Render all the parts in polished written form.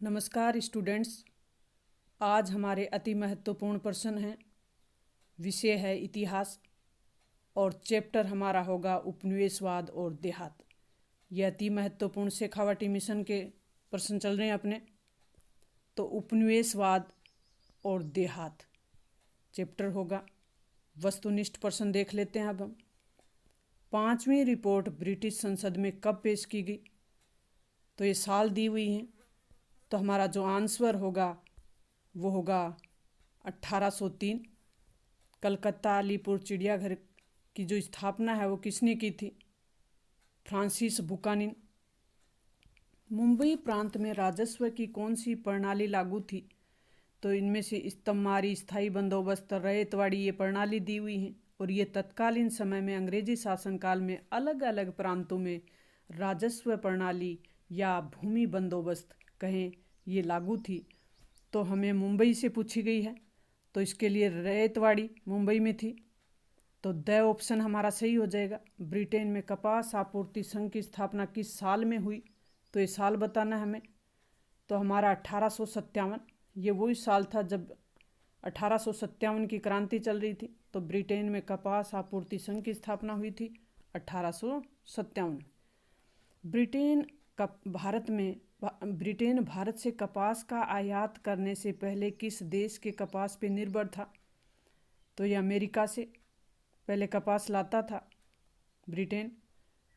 नमस्कार स्टूडेंट्स। आज हमारे अति महत्वपूर्ण प्रश्न हैं। विषय है इतिहास और चैप्टर हमारा होगा उपनिवेशवाद और देहात। यह अति महत्वपूर्ण शेखावाटी मिशन के प्रश्न चल रहे हैं अपने। तो उपनिवेशवाद और देहात चैप्टर होगा। वस्तुनिष्ठ प्रश्न देख लेते हैं। अब हम 5वीं रिपोर्ट ब्रिटिश संसद में कब पेश की गई, तो ये साल दी हुई हैं। तो हमारा जो आंसर होगा वो होगा 1803। कलकत्ता अलीपुर चिड़ियाघर की जो स्थापना है वो किसने की थी? फ्रांसिस बुकानिन। मुंबई प्रांत में राजस्व की कौन सी प्रणाली लागू थी? तो इनमें से स्तंभमारी, स्थायी बंदोबस्त, रैयतवाड़ी ये प्रणाली दी हुई हैं। और ये तत्कालीन समय में अंग्रेजी शासनकाल में अलग अलग प्रांतों में राजस्व प्रणाली या भूमि बंदोबस्त कहें ये लागू थी। तो हमें मुंबई से पूछी गई है, तो इसके लिए रैयतवाड़ी मुंबई में थी। तो द ऑप्शन हमारा सही हो जाएगा। ब्रिटेन में कपास आपूर्ति संघ की स्थापना किस साल में हुई? तो ये साल बताना है हमें। तो हमारा 1857, ये वही साल था जब 1857 की क्रांति चल रही थी। तो ब्रिटेन में कपास आपूर्ति संघ की स्थापना हुई थी 1857। ब्रिटेन भारत से कपास का आयात करने से पहले किस देश के कपास पर निर्भर था? तो ये अमेरिका से पहले कपास लाता था ब्रिटेन।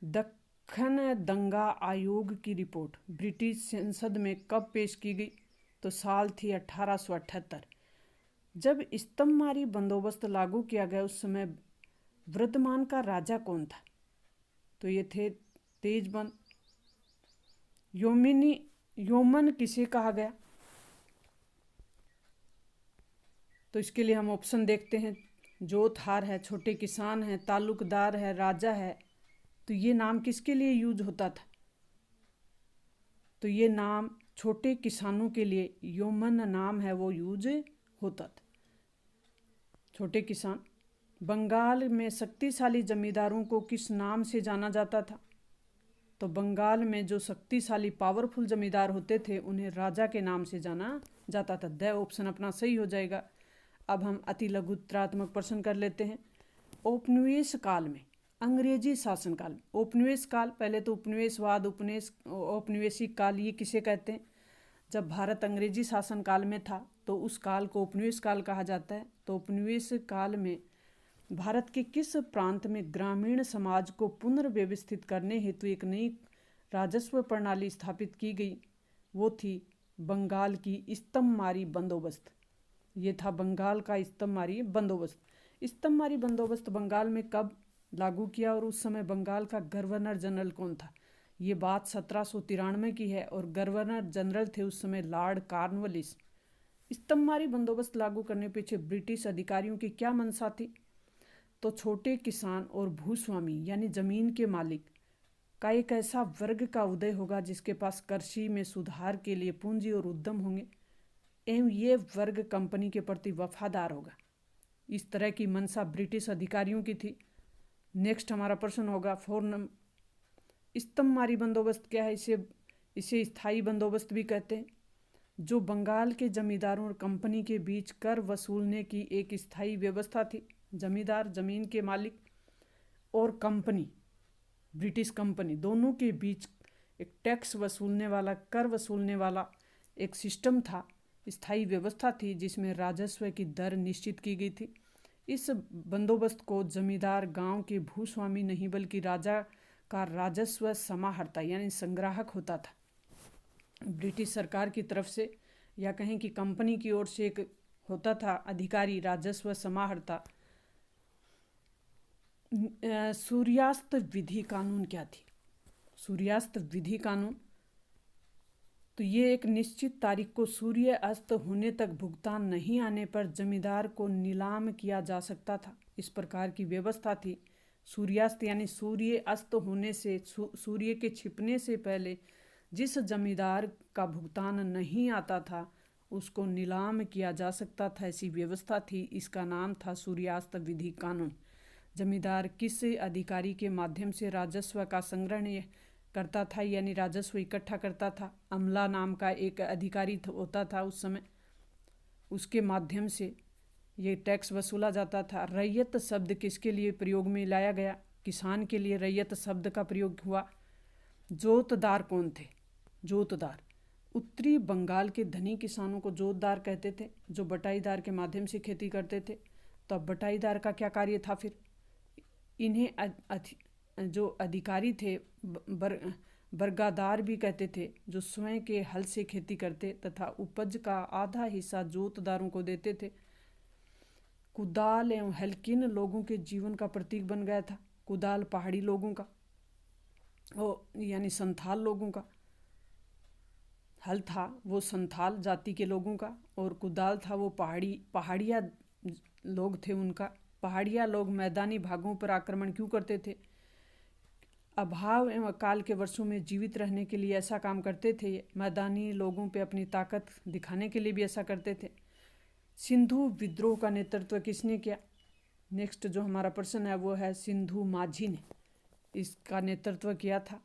दक्खन दंगा आयोग की रिपोर्ट ब्रिटिश संसद में कब पेश की गई? तो साल थी 1878। जब स्तंभमारी बंदोबस्त लागू किया गया उस समय वर्धमान का राजा कौन था? तो ये थे तेजबंद। योमन किसे कहा गया? तो इसके लिए हम ऑप्शन देखते हैं। जोतहार है, छोटे किसान है, तालुकदार है, राजा है। तो ये नाम किसके लिए यूज होता था? तो ये नाम छोटे किसानों के लिए योमन नाम है वो यूज होता था। छोटे किसान। बंगाल में शक्तिशाली जमींदारों को किस नाम से जाना जाता था? तो बंगाल में जो शक्तिशाली पावरफुल जमींदार होते थे उन्हें राजा के नाम से जाना जाता था। द ऑप्शन अपना सही हो जाएगा। अब हम अति लघुत्रात्मक प्रश्न कर लेते हैं। औपनिवेश काल में, अंग्रेजी शासनकाल में, औपनिवेश काल, पहले तो उपनिवेशवाद, औपनिवेशिक काल, ये किसे कहते हैं? जब भारत अंग्रेजी शासनकाल में था तो उस काल को उपनिवेश काल कहा जाता है। तो उपनिवेश काल में भारत के किस प्रांत में ग्रामीण समाज को पुनर्व्यवस्थित करने हेतु एक नई राजस्व प्रणाली स्थापित की गई? वो थी बंगाल की स्तंभमारी बंदोबस्त। ये था बंगाल का स्तंभमारी बंदोबस्त। स्तंभमारी बंदोबस्त बंगाल में कब लागू किया और उस समय बंगाल का गवर्नर जनरल कौन था? ये बात 1793 की है और गवर्नर जनरल थे उस समय लॉर्ड कॉर्नवालिस। स्तंभमारी बंदोबस्त लागू करने पीछे ब्रिटिश अधिकारियों की क्या मंशा थी? तो छोटे किसान और भूस्वामी यानी जमीन के मालिक का एक ऐसा वर्ग का उदय होगा जिसके पास कृषि में सुधार के लिए पूंजी और उद्यम होंगे एवं ये वर्ग कंपनी के प्रति वफादार होगा। इस तरह की मंशा ब्रिटिश अधिकारियों की थी। नेक्स्ट हमारा प्रश्न होगा 4 नंबर। स्तंभमारी बंदोबस्त क्या है? इसे स्थायी बंदोबस्त भी कहते हैं। जो बंगाल के जमींदारों और कंपनी के बीच कर वसूलने की एक स्थायी व्यवस्था थी। जमींदार, जमीन के मालिक, और कंपनी, ब्रिटिश कंपनी, दोनों के बीच एक टैक्स वसूलने वाला, कर वसूलने वाला एक सिस्टम था, स्थायी व्यवस्था थी जिसमें राजस्व की दर निश्चित की गई थी। इस बंदोबस्त को जमींदार गांव के भूस्वामी नहीं बल्कि राजा का राजस्व समाहर्ता यानी संग्राहक होता था। ब्रिटिश सरकार की तरफ से या कहें कि कंपनी की ओर से एक होता था अधिकारी, राजस्व समाहर्ता। सूर्यास्त विधि कानून क्या थी? सूर्यास्त विधि कानून, तो ये एक निश्चित तारीख को सूर्य अस्त होने तक भुगतान नहीं आने पर जमींदार को नीलाम किया जा सकता था। इस प्रकार की व्यवस्था थी। सूर्यास्त यानी सूर्य अस्त होने से, सूर्य के छिपने से पहले जिस जमींदार का भुगतान नहीं आता था उसको नीलाम किया जा सकता था। ऐसी व्यवस्था थी। इसका नाम था सूर्यास्त विधि कानून। जमींदार किस अधिकारी के माध्यम से राजस्व का संग्रहण करता था, यानी राजस्व इकट्ठा करता था। अमला नाम का एक अधिकारी होता था उस समय, उसके माध्यम से ये टैक्स वसूला जाता था। रैयत शब्द किसके लिए प्रयोग में लाया गया? किसान के लिए रैयत शब्द का प्रयोग हुआ। जोतदार कौन थे? जोतदार उत्तरी बंगाल के धनी किसानों को जोतदार कहते थे, जो बटाईदार के माध्यम से खेती करते थे। तो अब बटाईदार का क्या कार्य था फिर? इन्हें जो अधिकारी थे बरगादार भी कहते थे, जो स्वयं के हल से खेती करते तथा उपज का आधा हिस्सा जोतदारों को देते थे। कुदाल एवं हल किन लोगों के जीवन का प्रतीक बन गया था? कुदाल पहाड़ी लोगों का, यानी संथाल लोगों का। हल था वो संथाल जाति के लोगों का, और कुदाल था वो पहाड़िया लोग थे उनका। पहाड़िया लोग मैदानी भागों पर आक्रमण क्यों करते थे? अभाव एवं अकाल के वर्षों में जीवित रहने के लिए ऐसा काम करते थे। मैदानी लोगों पे अपनी ताकत दिखाने के लिए भी ऐसा करते थे। सिंधु विद्रोह का नेतृत्व किसने किया? नेक्स्ट जो हमारा प्रश्न है वो है सिंधु माझी ने इसका नेतृत्व किया था।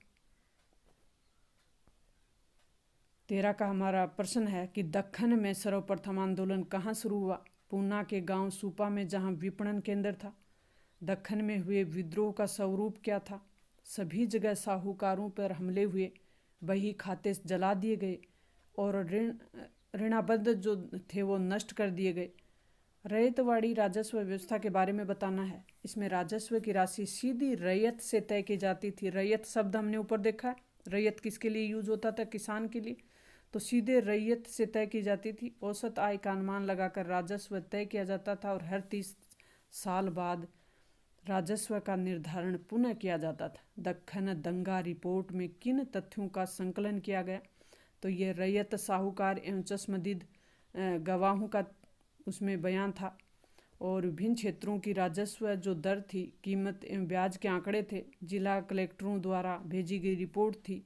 13 का हमारा प्रश्न है कि दक्कन में सर्वप्रथम आंदोलन कहाँ शुरू हुआ? पूना के गांव सूपा में, जहां विपणन केंद्र था। दक्कन में हुए विद्रोह का स्वरूप क्या था? सभी जगह साहूकारों पर हमले हुए, बही खाते जला दिए गए और ऋणाबद्ध जो थे वो नष्ट कर दिए गए। रैयतवाड़ी राजस्व व्यवस्था के बारे में बताना है। इसमें राजस्व की राशि सीधी रैयत से तय की जाती थी। रैयत शब्द हमने ऊपर देखा है। रैयत किसके लिए यूज होता था? किसान के लिए। तो सीधे रैयत से तय की जाती थी। औसत आय का अनुमान लगाकर राजस्व तय किया जाता था और हर 30 साल बाद राजस्व का निर्धारण पुनः किया जाता था। दक्कन दंगा रिपोर्ट में किन तथ्यों का संकलन किया गया? तो ये रैयत, साहूकार एवं चश्मदीद गवाहों का उसमें बयान था। और विभिन्न क्षेत्रों की राजस्व जो दर थी, कीमत एवं ब्याज के आंकड़े थे। जिला कलेक्टरों द्वारा भेजी गई रिपोर्ट थी।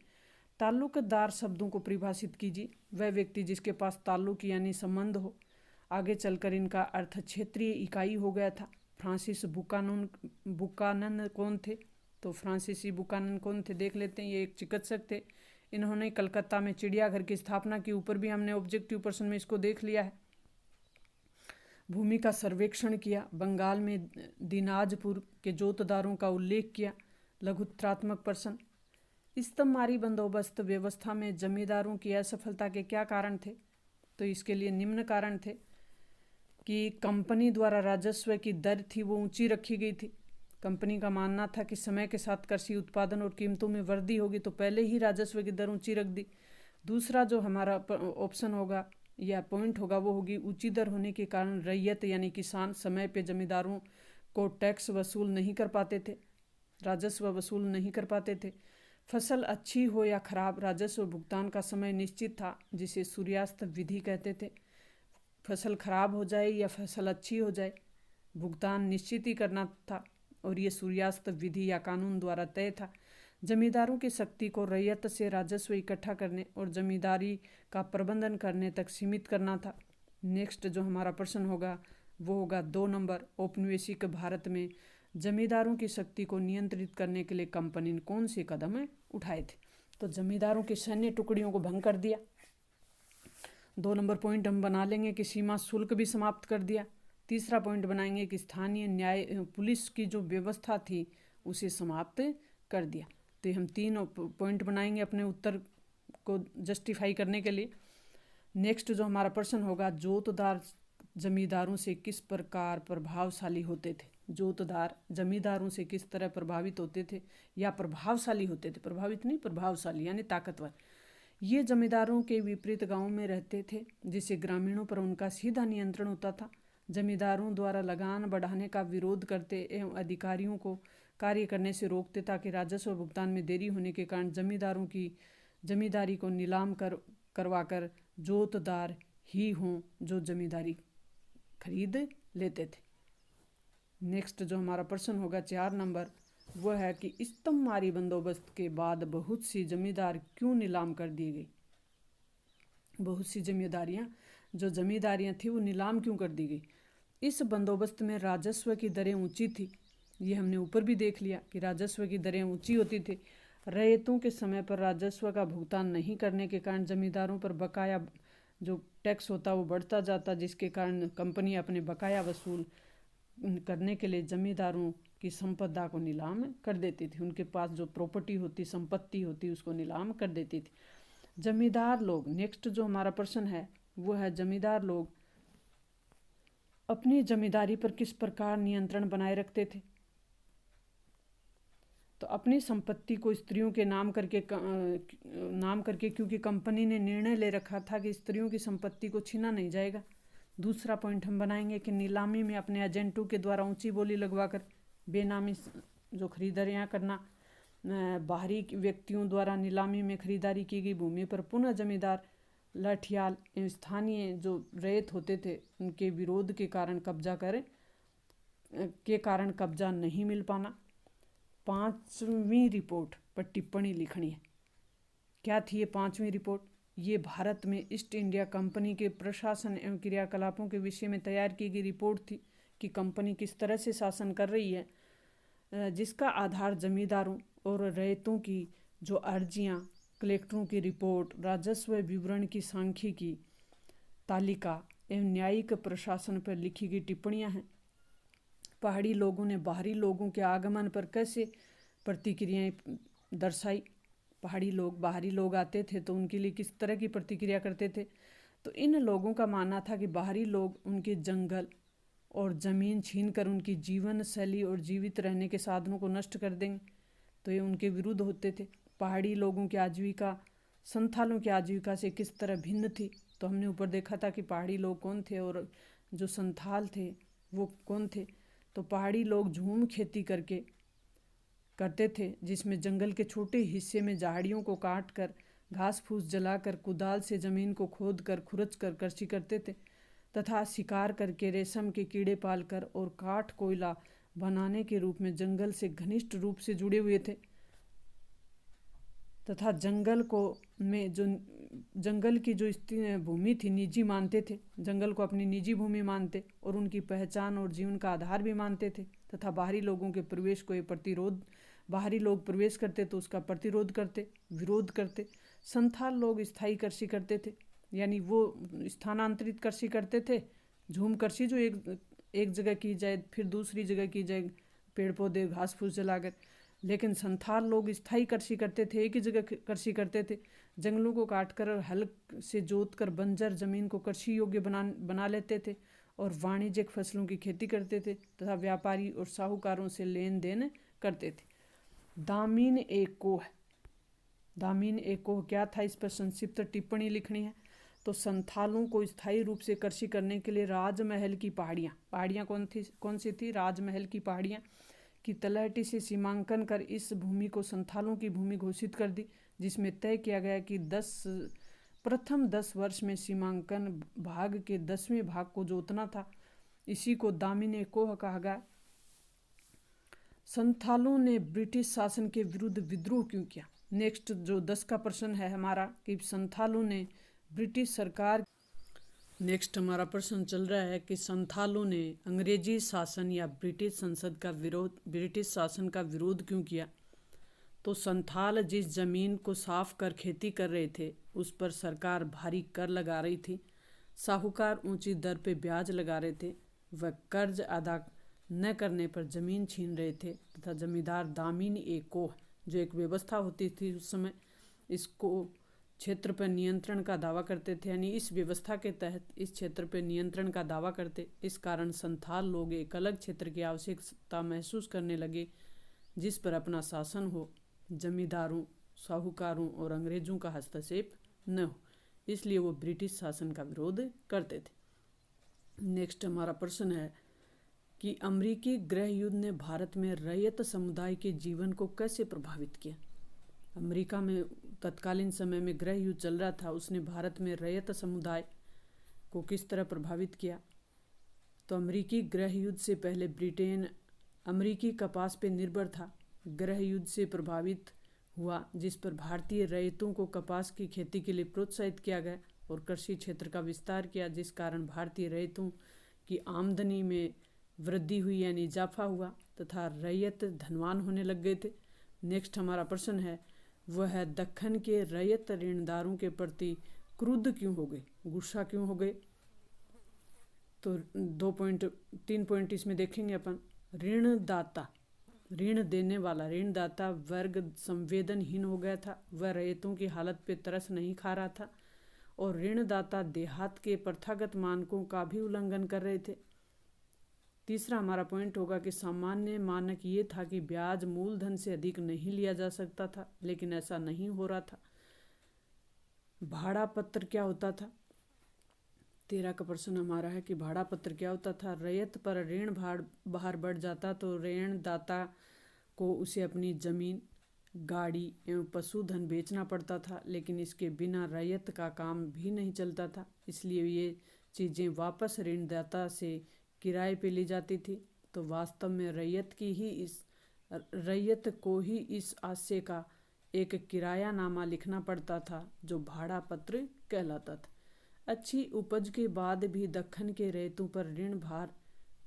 ताल्लुकदार शब्दों को परिभाषित कीजिए। वह व्यक्ति जिसके पास ताल्लुक यानी संबंध हो। आगे चलकर इनका अर्थ क्षेत्रीय इकाई हो गया था। फ्रांसिस बुकानन कौन थे? तो फ्रांसीसी बुकानन कौन थे देख लेते हैं। ये एक चिकित्सक थे। इन्होंने कलकत्ता में चिड़ियाघर की स्थापना की। ऊपर भी हमने ऑब्जेक्टिव प्रश्न में इसको देख लिया है। भूमि का सर्वेक्षण किया। बंगाल में दिनाजपुर के जोतदारों का उल्लेख किया। लघुत्रात्मक प्रश्न। इस्तमारी बंदोबस्त व्यवस्था में जमींदारों की असफलता के क्या कारण थे? तो इसके लिए निम्न कारण थे कि कंपनी द्वारा राजस्व की दर थी वो ऊंची रखी गई थी। कंपनी का मानना था कि समय के साथ कृषि उत्पादन और कीमतों में वृद्धि होगी, तो पहले ही राजस्व की दर ऊंची रख दी। दूसरा जो हमारा ऑप्शन होगा या पॉइंट होगा वो होगी ऊंची दर होने के कारण रैयत यानी किसान समय पे जमींदारों को टैक्स वसूल नहीं कर पाते थे, राजस्व वसूल नहीं कर पाते थे। फसल अच्छी हो या खराब, राजस्व भुगतान का समय निश्चित था, जिसे सूर्यास्त विधि कहते थे। फसल खराब हो जाए या फसल अच्छी हो जाए, भुगतान निश्चित ही करना था, और ये सूर्यास्त विधि या कानून द्वारा तय था। जमींदारों की शक्ति को रैयत से राजस्व इकट्ठा करने और जमींदारी का प्रबंधन करने तक सीमित करना था। नेक्स्ट जो हमारा प्रश्न होगा वो होगा 2 नंबर। औपनिवेशिक भारत में जमींदारों की शक्ति को नियंत्रित करने के लिए कंपनी ने कौन से कदम उठाए थे? तो जमींदारों की सैन्य टुकड़ियों को भंग कर दिया। 2 नंबर पॉइंट हम बना लेंगे कि सीमा शुल्क भी समाप्त कर दिया। तीसरा पॉइंट बनाएंगे कि स्थानीय न्याय पुलिस की जो व्यवस्था थी उसे समाप्त कर दिया। तो हम 3 पॉइंट बनाएंगे अपने उत्तर को जस्टिफाई करने के लिए। नेक्स्ट जो हमारा प्रश्न होगा, जोतदार जमींदारों से किस प्रकार प्रभावशाली होते थे? जोतदार जमींदारों से किस तरह प्रभावित होते थे या प्रभावशाली होते थे? प्रभावित नहीं, प्रभावशाली यानी ताकतवर। ये जमींदारों के विपरीत गांवों में रहते थे, जिससे ग्रामीणों पर उनका सीधा नियंत्रण होता था। जमींदारों द्वारा लगान बढ़ाने का विरोध करते एवं अधिकारियों को कार्य करने से रोकते, ताकि राजस्व भुगतान में देरी होने के कारण जमींदारों की जमींदारी को नीलाम करवाकर जोतदार ही हों जो जमींदारी खरीद लेते थे। नेक्स्ट जो हमारा प्रश्न होगा 4 नंबर, वह है कि इस्तमारी बंदोबस्त के बाद बहुत सी जमींदार क्यों नीलाम कर दी गई? बहुत सी जो जमींदारियां थी वो नीलाम क्यों कर दी गई? इस बंदोबस्त में राजस्व की दरें ऊंची थी। ये हमने ऊपर भी देख लिया कि राजस्व की दरें ऊंची होती थी। रैयतों के समय पर राजस्व का भुगतान नहीं करने के कारण जमींदारों पर बकाया जो टैक्स होता वो बढ़ता जाता, जिसके कारण कंपनी अपने बकाया वसूल करने के लिए जमींदारों की संपदा को नीलाम कर देती थी। उनके पास जो प्रॉपर्टी होती, संपत्ति होती, उसको नीलाम कर देती थी। जमींदार लोग, नेक्स्ट जो हमारा प्रश्न है वो है जमींदार लोग अपनी जमींदारी पर किस प्रकार नियंत्रण बनाए रखते थे। तो अपनी संपत्ति को स्त्रियों के नाम करके क्योंकि कंपनी ने निर्णय ले रखा था कि स्त्रियों की संपत्ति को छीना नहीं जाएगा। दूसरा पॉइंट हम बनाएंगे कि नीलामी में अपने एजेंटों के द्वारा ऊंची बोली लगवाकर बेनामी जो खरीदारियां करना, बाहरी व्यक्तियों द्वारा नीलामी में खरीदारी की गई भूमि पर पुनः जमींदार लाठियाल एवं स्थानीय जो रैयत होते थे उनके विरोध के कारण कब्जा नहीं मिल पाना। 5वीं रिपोर्ट पर टिप्पणी लिखनी है। क्या थी ये 5वीं रिपोर्ट? ये भारत में ईस्ट इंडिया कंपनी के प्रशासन एवं क्रियाकलापों के विषय में तैयार की गई रिपोर्ट थी कि कंपनी किस तरह से शासन कर रही है, जिसका आधार जमींदारों और रैयतों की जो अर्जियां, कलेक्टरों की रिपोर्ट, राजस्व विवरण की सांख्यिकी तालिका एवं न्यायिक प्रशासन पर लिखी गई टिप्पणियां हैं। पहाड़ी लोगों ने बाहरी लोगों के आगमन पर कैसे प्रतिक्रियाएं दर्शाई। पहाड़ी लोग, बाहरी लोग आते थे तो उनके लिए किस तरह की प्रतिक्रिया करते थे। तो इन लोगों का मानना था कि बाहरी लोग उनके जंगल और ज़मीन छीनकर उनकी जीवन शैली और जीवित रहने के साधनों को नष्ट कर देंगे, तो ये उनके विरुद्ध होते थे। पहाड़ी लोगों की आजीविका संथालों की आजीविका से किस तरह भिन्न थी। तो हमने ऊपर देखा था कि पहाड़ी लोग कौन थे और जो संथाल थे वो कौन थे। तो पहाड़ी लोग झूम खेती करते थे, जिसमें जंगल के छोटे हिस्से में झाड़ियों को काट कर, घास फूस जलाकर, कुदाल से ज़मीन को खोद कर, खुरच कर कृषि करते थे तथा शिकार करके, रेशम के कीड़े पालकर और काठ कोयला बनाने के रूप में जंगल से घनिष्ठ रूप से जुड़े हुए थे तथा जंगल की जो भूमि थी निजी मानते थे, जंगल को अपनी निजी भूमि मानते और उनकी पहचान और जीवन का आधार भी मानते थे तथा बाहरी लोगों के प्रवेश को बाहरी लोग प्रवेश करते तो उसका विरोध करते। संथाल लोग स्थायी कृषि करते थे, यानी वो स्थानांतरित कृषि करते थे। झूम कृषि जो एक जगह की जाए फिर दूसरी जगह की जाए, पेड़ पौधे घास फूस जलाकर। लेकिन संथाल लोग स्थायी कृषि करते थे, एक ही जगह कृषि करते थे। जंगलों को काटकर और हल से जोतकर बंजर जमीन को कृषि योग्य बना लेते थे और वाणिज्यिक फसलों की खेती करते थे तथा व्यापारी और साहूकारों से लेन देन करते थे। दामीन ए कोह क्या था, इस पर संक्षिप्त टिप्पणी लिखनी है। तो संथालों को स्थायी रूप से कृषि करने के लिए राजमहल की पहाड़ियाँ कौन सी थी? राजमहल की पहाड़ियाँ की तलहटी से सीमांकन कर इस भूमि को संथालों की भूमि घोषित कर दी, जिसमें तय किया गया कि प्रथम 10 वर्ष में सीमांकन भाग के 10वें भाग को जोतना था। इसी को दामीन ए कोह कहा गया। संथालों ने ब्रिटिश शासन के विरुद्ध विद्रोह क्यों किया? नेक्स्ट जो 10 का प्रश्न है हमारा कि संथालों ने ब्रिटिश सरकार। नेक्स्ट हमारा प्रश्न चल रहा है कि संथालों ने अंग्रेजी शासन या ब्रिटिश शासन का विरोध क्यों किया। तो संथाल जिस जमीन को साफ कर खेती कर रहे थे उस पर सरकार भारी कर लगा रही थी, साहूकार ऊंची दर पे ब्याज लगा रहे थे, वह कर्ज अदा न करने पर जमीन छीन रहे थे तथा जमींदार दामीन ए कोह जो एक व्यवस्था होती थी उस समय, इसको क्षेत्र पर नियंत्रण का दावा करते थे, यानी इस व्यवस्था के तहत इस क्षेत्र पर नियंत्रण का दावा करते। इस कारण संथाल लोग एक अलग क्षेत्र की आवश्यकता महसूस करने लगे जिस पर अपना शासन हो, जमींदारों, साहूकारों और अंग्रेजों का हस्तक्षेप न हो, इसलिए वो ब्रिटिश शासन का विरोध करते थे। नेक्स्ट हमारा प्रश्न है कि अमेरिकी गृह युद्ध ने भारत में रैयत समुदाय के जीवन को कैसे प्रभावित किया। अमेरिका में तत्कालीन समय में गृह युद्ध चल रहा था, उसने भारत में रैयत समुदाय को किस तरह प्रभावित किया। तो अमेरिकी गृह युद्ध से पहले ब्रिटेन अमेरिकी कपास पर निर्भर था, गृह युद्ध से प्रभावित हुआ, जिस पर भारतीय रैयतों को कपास की खेती के लिए प्रोत्साहित किया गया और कृषि क्षेत्र का विस्तार किया, जिस कारण भारतीय रैयतों की आमदनी में वृद्धि हुई, यानी इजाफा हुआ तथा रैयत धनवान होने लग गए थे। नेक्स्ट हमारा प्रश्न है वह दक्कन के रैयत ऋणदारों के प्रति क्रुद्ध क्यों हो गए, गुस्सा क्यों हो गए। तो 3 पॉइंट इसमें देखेंगे अपन। ऋणदाता, ऋण देने वाला ऋणदाता वर्ग संवेदनहीन हो गया था, वह रैयतों की हालत पे तरस नहीं खा रहा था, और ऋणदाता देहात के प्रथागत मानकों का भी उल्लंघन कर रहे थे। तीसरा हमारा पॉइंट होगा कि सामान्य मानक ये था कि ब्याज मूलधन से अधिक नहीं लिया जा सकता था, लेकिन ऐसा नहीं हो रहा था। भाड़ा पत्र क्या होता था, 13 का प्रश्न हमारा है कि भाड़ा पत्र क्या होता था। रैयत पर ऋण भार बढ़ जाता तो ऋणदाता को उसे अपनी जमीन, गाड़ी एवं पशुधन बेचना पड़ता था, लेकिन इसके बिना रैयत का काम भी नहीं चलता था। इसलिए ये चीज़ें वापस ऋणदाता से किराए पे ली जाती थी। तो वास्तव में रैयत को ही इस आशय का एक किरायानामा लिखना पड़ता था, जो भाड़ा पत्र कहलाता था। अच्छी उपज के बाद भी दक्कन के रैयतों पर ऋण भार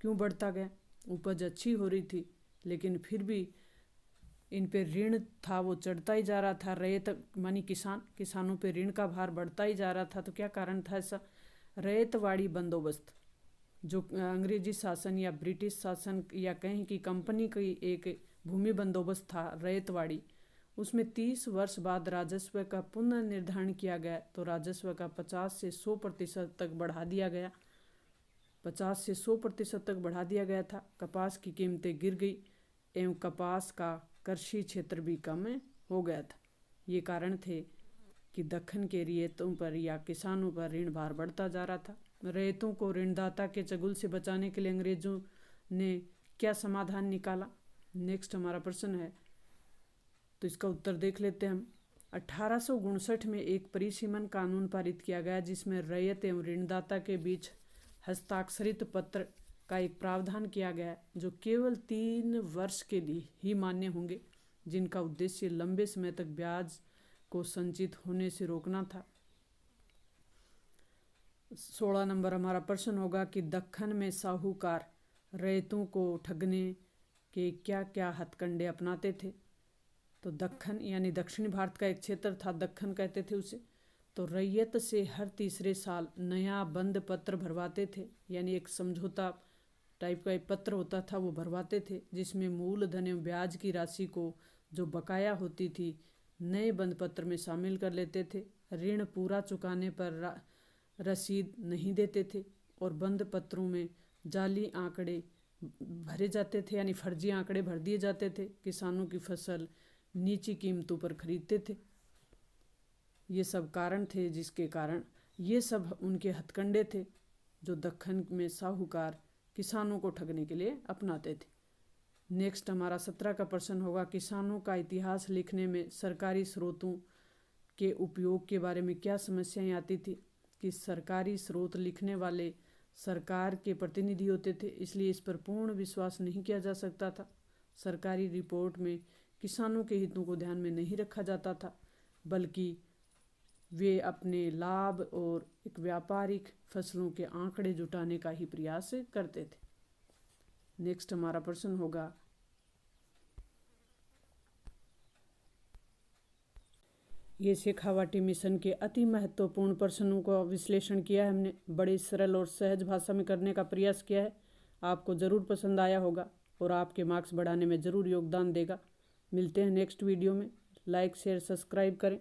क्यों बढ़ता गया। उपज अच्छी हो रही थी, लेकिन फिर भी इन पे ऋण था वो चढ़ता ही जा रहा था। रैयत मानी किसानों पे ऋण का भार बढ़ता ही जा रहा था। तो क्या कारण था ऐसा। रैयतवाड़ी बंदोबस्त, जो अंग्रेजी शासन या ब्रिटिश शासन या कहीं की कंपनी की एक भूमि बंदोबस्त था रैयतवाड़ी, उसमें 30 वर्ष बाद राजस्व का पुनर्निर्धारण किया गया। तो राजस्व का 50 से 100% तक बढ़ा दिया गया, 50 से 100% तक बढ़ा दिया गया था। कपास की कीमतें गिर गई एवं कपास का कृषि क्षेत्र भी कम हो गया था। ये कारण थे कि दक्कन के रैयतों पर या किसानों पर ऋण भार बढ़ता जा रहा था। रैयतों को ऋणदाता के चंगुल से बचाने के लिए अंग्रेजों ने क्या समाधान निकाला। नेक्स्ट हमारा प्रश्न है, तो इसका उत्तर देख लेते हैं हम। 1859 में एक परिसीमन कानून पारित किया गया, जिसमें रैयत एवं ऋणदाता के बीच हस्ताक्षरित पत्र का एक प्रावधान किया गया, जो केवल 3 वर्ष के लिए ही मान्य होंगे, जिनका उद्देश्य लंबे समय तक ब्याज को संचित होने से रोकना था। 16 नंबर हमारा प्रश्न होगा कि दक्कन में साहूकार रैयतों को ठगने के क्या क्या हथकंडे अपनाते थे। तो दक्कन यानी दक्षिणी भारत का एक क्षेत्र था, दक्कन कहते थे उसे। तो रैयत से हर तीसरे साल नया बंद पत्र भरवाते थे, यानी एक समझौता टाइप का एक पत्र होता था, वो भरवाते थे, जिसमें मूलधन एवं ब्याज की राशि को जो बकाया होती थी नए बंद पत्र में शामिल कर लेते थे। ऋण पूरा चुकाने पर रसीद नहीं देते थे, और बंद पत्रों में जाली आंकड़े भरे जाते थे, यानी फर्जी आंकड़े भर दिए जाते थे। किसानों की फसल नीची कीमतों पर खरीदते थे। ये सब कारण थे, जिसके कारण ये सब उनके हथकंडे थे, जो दक्कन में साहूकार किसानों को ठगने के लिए अपनाते थे। नेक्स्ट हमारा 17 का प्रश्न होगा, किसानों का इतिहास लिखने में सरकारी स्रोतों के उपयोग के बारे में क्या समस्याएं आती थी। कि सरकारी स्रोत लिखने वाले सरकार के प्रतिनिधि होते थे, इसलिए इस पर पूर्ण विश्वास नहीं किया जा सकता था। सरकारी रिपोर्ट में किसानों के हितों को ध्यान में नहीं रखा जाता था, बल्कि वे अपने लाभ और एक व्यापारिक फसलों के आंकड़े जुटाने का ही प्रयास करते थे। नेक्स्ट हमारा प्रश्न होगा, ये शेखावाटी मिशन के अति महत्वपूर्ण प्रश्नों का विश्लेषण किया है हमने, बड़े सरल और सहज भाषा में करने का प्रयास किया है। आपको ज़रूर पसंद आया होगा और आपके मार्क्स बढ़ाने में ज़रूर योगदान देगा। मिलते हैं नेक्स्ट वीडियो में। लाइक शेयर सब्सक्राइब करें।